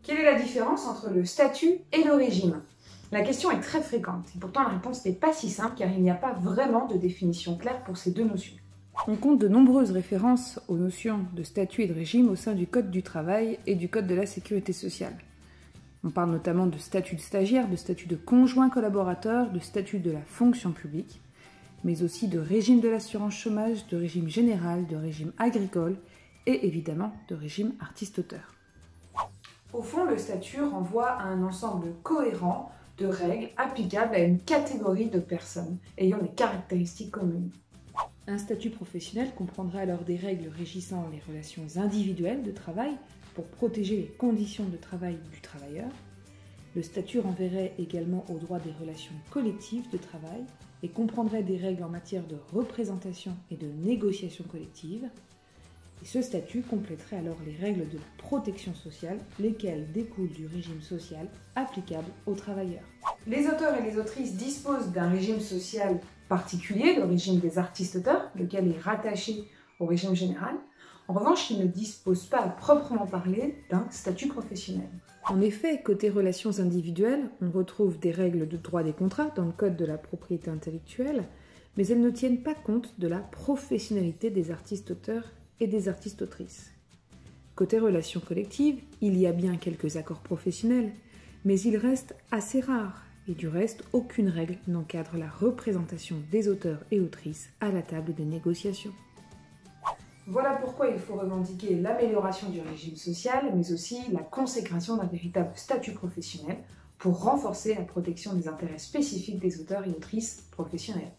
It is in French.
Quelle est la différence entre le statut et le régime? La question est très fréquente et pourtant la réponse n'est pas si simple car il n'y a pas vraiment de définition claire pour ces deux notions. On compte de nombreuses références aux notions de statut et de régime au sein du Code du travail et du Code de la sécurité sociale. On parle notamment de statut de stagiaire, de statut de conjoint collaborateur, de statut de la fonction publique, mais aussi de régime de l'assurance chômage, de régime général, de régime agricole et évidemment de régime artiste-auteur. Au fond, le statut renvoie à un ensemble cohérent de règles applicables à une catégorie de personnes ayant des caractéristiques communes. Un statut professionnel comprendra alors des règles régissant les relations individuelles de travail pour protéger les conditions de travail du travailleur. Le statut renverrait également au droit des relations collectives de travail et comprendrait des règles en matière de représentation et de négociation collective. Et ce statut compléterait alors les règles de la protection sociale, lesquelles découlent du régime social applicable aux travailleurs. Les auteurs et les autrices disposent d'un régime social particulier, le régime des artistes-auteurs, lequel est rattaché au régime général. En revanche, ils ne disposent pas à proprement parler d'un statut professionnel. En effet, côté relations individuelles, on retrouve des règles de droit des contrats dans le Code de la propriété intellectuelle, mais elles ne tiennent pas compte de la professionnalité des artistes-auteurs et des artistes-autrices. Côté relations collectives, il y a bien quelques accords professionnels, mais ils restent assez rares, et du reste, aucune règle n'encadre la représentation des auteurs et autrices à la table des négociations. Voilà pourquoi il faut revendiquer l'amélioration du régime social, mais aussi la consécration d'un véritable statut professionnel pour renforcer la protection des intérêts spécifiques des auteurs et autrices professionnels.